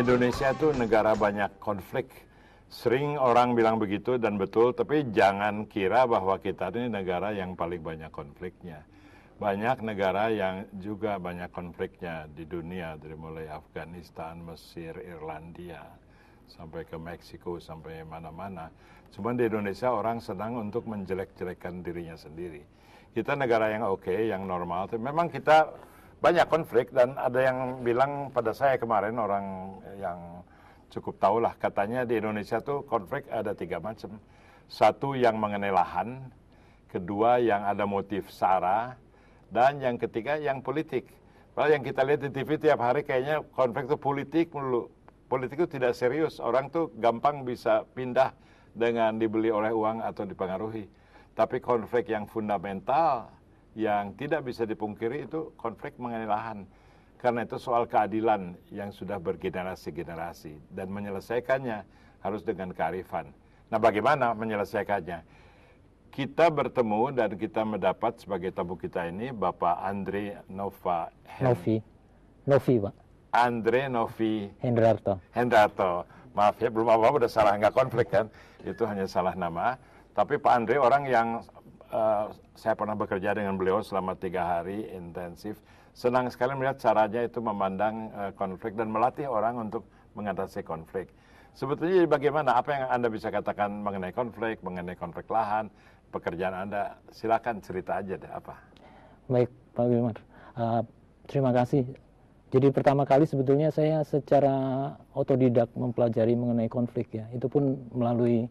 Indonesia itu negara banyak konflik. Sering orang bilang begitu dan betul, tapi jangan kira bahwa kita ini negara yang paling banyak konfliknya. Banyak negara yang juga banyak konfliknya di dunia, dari mulai Afghanistan, Mesir, Irlandia, sampai ke Meksiko, sampai mana-mana. Cuma di Indonesia orang senang untuk menjelek-jelekan dirinya sendiri. Kita negara yang oke, yang normal, tapi memang kita banyak konflik, dan ada yang bilang pada saya kemarin, orang yang cukup tahu lah, katanya di Indonesia tuh konflik ada 3 macam. Satu yang mengenai lahan, kedua yang ada motif SARA, dan yang ketiga yang politik. Kalau yang kita lihat di TV tiap hari kayaknya konflik itu politik melulu. Politik itu tidak serius, orang tuh gampang bisa pindah dengan dibeli oleh uang atau dipengaruhi. Tapi konflik yang fundamental, yang tidak bisa dipungkiri itu konflik mengenai lahan. Karena itu soal keadilan yang sudah bergenerasi-generasi, dan menyelesaikannya harus dengan kearifan. Nah, bagaimana menyelesaikannya? Kita bertemu dan kita mendapat sebagai tamu kita ini Bapak Andre Novi, Pak. Andre Novi Hendrarto. Maaf ya, belum apa-apa, udah salah, nggak konflik kan. Itu hanya salah nama. Tapi Pak Andre orang yang saya pernah bekerja dengan beliau selama 3 hari intensif. Senang sekali melihat caranya itu memandang konflik dan melatih orang untuk mengatasi konflik. Sebetulnya bagaimana, apa yang Anda bisa katakan mengenai konflik lahan, pekerjaan Anda? Silakan cerita aja deh, apa? Baik, Pak Wilmar. Terima kasih. Jadi pertama kali sebetulnya saya secara otodidak mempelajari mengenai konflik ya. Itu pun melalui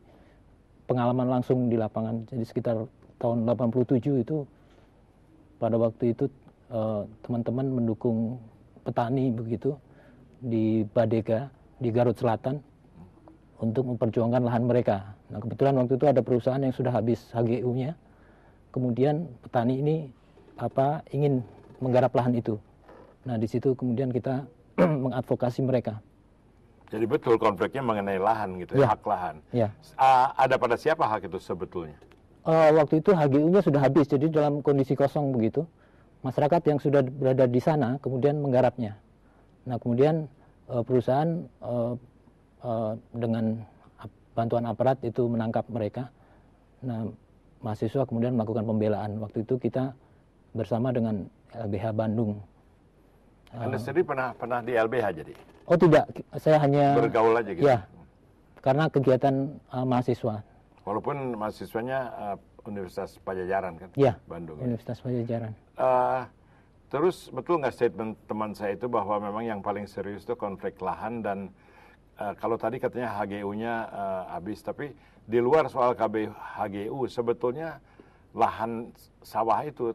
pengalaman langsung di lapangan. Jadi sekitar tahun 87 itu, pada waktu itu teman-teman mendukung petani begitu di Badega, di Garut Selatan, untuk memperjuangkan lahan mereka. Nah, kebetulan waktu itu ada perusahaan yang sudah habis HGU-nya, kemudian petani ini ingin menggarap lahan itu. Nah, di situ kemudian kita mengadvokasi mereka. Jadi betul konfliknya mengenai lahan gitu, ya, hak lahan. Ya. Ada pada siapa hak itu sebetulnya? Waktu itu HGU-nya sudah habis, jadi dalam kondisi kosong begitu. Masyarakat yang sudah berada di sana kemudian menggarapnya. Nah, kemudian perusahaan dengan bantuan aparat itu menangkap mereka. Nah, mahasiswa kemudian melakukan pembelaan. Waktu itu kita bersama dengan LBH Bandung. Anda sendiri pernah di LBH jadi? Oh tidak, saya hanya bergaul aja gitu? Ya, karena kegiatan mahasiswa. Walaupun mahasiswanya Universitas Pajajaran kan? Ya, Bandung. Universitas Pajajaran. Terus betul nggak statement teman saya itu bahwa memang yang paling serius itu konflik lahan, dan kalau tadi katanya HGU-nya habis, tapi di luar soal HGU sebetulnya lahan sawah itu,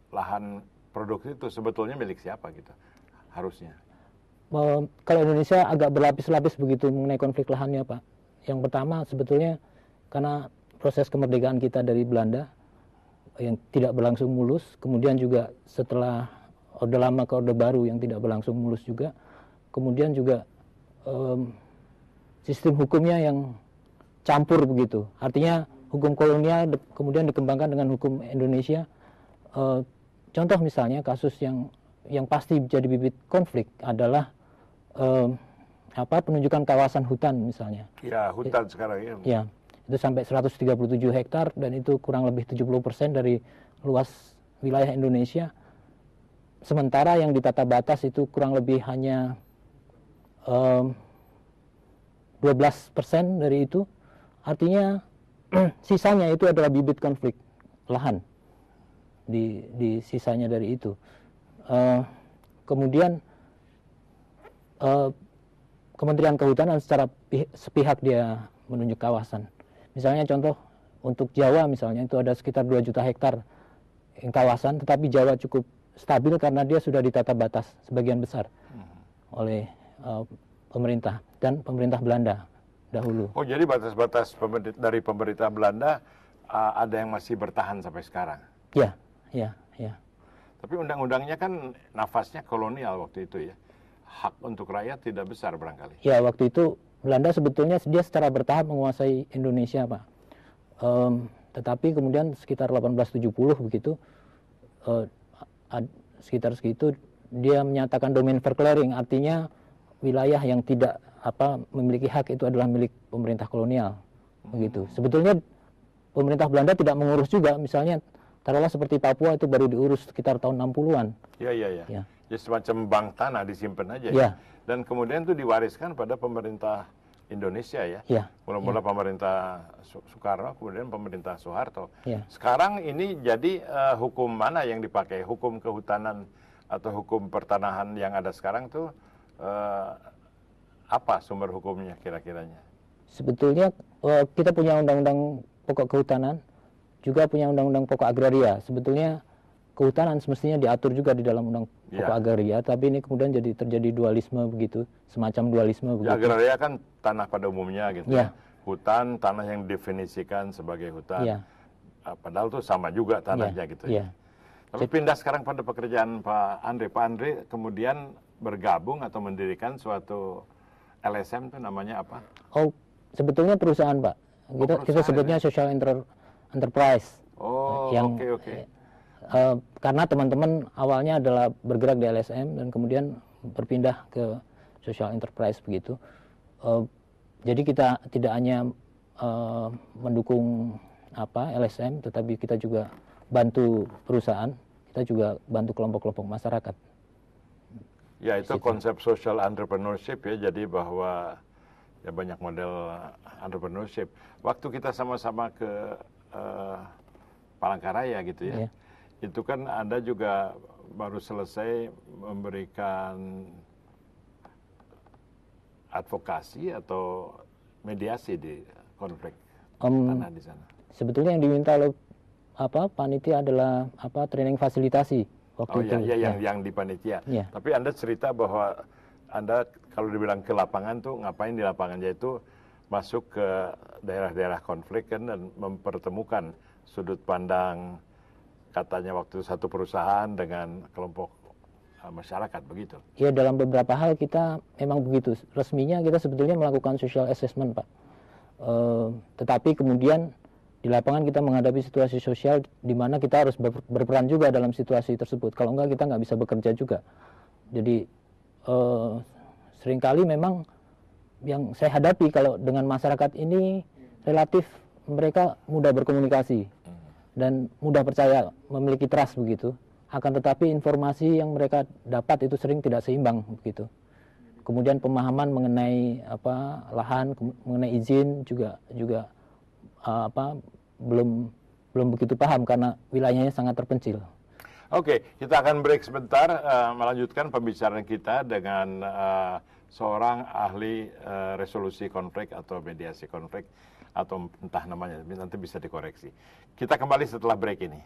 lahan produksi itu sebetulnya milik siapa gitu harusnya? Kalau Indonesia agak berlapis-lapis begitu mengenai konflik lahannya, Pak. Yang pertama sebetulnya karena proses kemerdekaan kita dari Belanda yang tidak berlangsung mulus, kemudian juga setelah Orde Lama ke Orde Baru yang tidak berlangsung mulus juga, kemudian juga sistem hukumnya yang campur begitu. Artinya hukum kolonial kemudian dikembangkan dengan hukum Indonesia. Contoh misalnya kasus yang pasti jadi bibit konflik adalah penunjukan kawasan hutan misalnya. Ya, hutan sekarang ya. Ya, itu sampai 137 hektar dan itu kurang lebih 70% dari luas wilayah Indonesia. Sementara yang ditata batas itu kurang lebih hanya 12% dari itu. Artinya sisanya itu adalah bibit konflik lahan di sisanya dari itu. Kemudian Kementerian Kehutanan secara sepihak dia menunjuk kawasan. Misalnya contoh untuk Jawa misalnya itu ada sekitar 2 juta hektar yang kawasan, tetapi Jawa cukup stabil karena dia sudah ditata batas sebagian besar oleh pemerintah dan pemerintah Belanda dahulu. Oh, jadi batas-batas dari pemerintah Belanda ada yang masih bertahan sampai sekarang? Ya, ya, ya. Tapi undang-undangnya kan nafasnya kolonial waktu itu ya. Hak untuk rakyat tidak besar barangkali. Ya, waktu itu Belanda sebetulnya dia secara bertahap menguasai Indonesia, Pak. Tetapi kemudian sekitar 1870 begitu, sekitar segitu dia menyatakan domain verklaring, artinya wilayah yang tidak memiliki hak itu adalah milik pemerintah kolonial, begitu. Sebetulnya pemerintah Belanda tidak mengurus juga, misalnya taruhlah seperti Papua itu baru diurus sekitar tahun 60-an. Iya. Ya. Ya semacam bank tanah disimpan aja Ya. ya. Dan kemudian itu diwariskan pada pemerintah Indonesia ya. Ya. Mula-mula pemerintah Soekarno, kemudian pemerintah Soeharto. Ya. Sekarang ini jadi hukum mana yang dipakai? Hukum kehutanan atau hukum pertanahan yang ada sekarang tuh apa sumber hukumnya kira-kiranya? Sebetulnya kita punya undang-undang pokok kehutanan, juga punya undang-undang pokok agraria. Sebetulnya kehutanan semestinya diatur juga di dalam undang pokok agraria, tapi ini kemudian terjadi dualisme begitu, semacam dualisme begitu. Ya, agraria kan tanah pada umumnya gitu. Ya. Hutan, tanah yang didefinisikan sebagai hutan. Ya. Padahal tuh sama juga tanahnya gitu ya. Tapi pindah sekarang pada pekerjaan Pak Andre. Pak Andre kemudian bergabung atau mendirikan suatu LSM itu namanya apa? Oh, sebetulnya perusahaan, Pak. Kita sebutnya social enterprise. Oh, yang, oke. Karena teman-teman awalnya adalah bergerak di LSM dan kemudian berpindah ke social enterprise begitu. Jadi kita tidak hanya mendukung LSM, tetapi kita juga bantu perusahaan, kita juga bantu kelompok-kelompok masyarakat. Ya, itu konsep social entrepreneurship ya, jadi bahwa ya banyak model entrepreneurship. Waktu kita sama-sama ke Palangkaraya gitu ya. Itu kan Anda juga baru selesai memberikan advokasi atau mediasi di konflik tanah di sana. Sebetulnya yang diminta oleh panitia adalah training fasilitasi waktu itu. Yang di panitia. Ya. Tapi Anda cerita bahwa Anda kalau dibilang ke lapangan tuh ngapain di lapangan, yaitu masuk ke daerah-daerah konflik kan dan mempertemukan sudut pandang katanya waktu satu perusahaan dengan kelompok masyarakat begitu. Ya, dalam beberapa hal kita memang begitu. Resminya kita sebetulnya melakukan social assessment, Pak. Tetapi kemudian di lapangan kita menghadapi situasi sosial di mana kita harus berperan juga dalam situasi tersebut. Kalau enggak kita nggak bisa bekerja juga. Jadi seringkali memang yang saya hadapi kalau dengan masyarakat ini relatif mereka mudah berkomunikasi dan mudah percaya, memiliki trust begitu. Akan tetapi informasi yang mereka dapat itu sering tidak seimbang begitu. Kemudian pemahaman mengenai lahan, mengenai izin juga belum begitu paham karena wilayahnya sangat terpencil. Oke, kita akan break sebentar, melanjutkan pembicaraan kita dengan seorang ahli resolusi konflik atau mediasi konflik, atau entah namanya, nanti bisa dikoreksi. Kita kembali setelah break ini.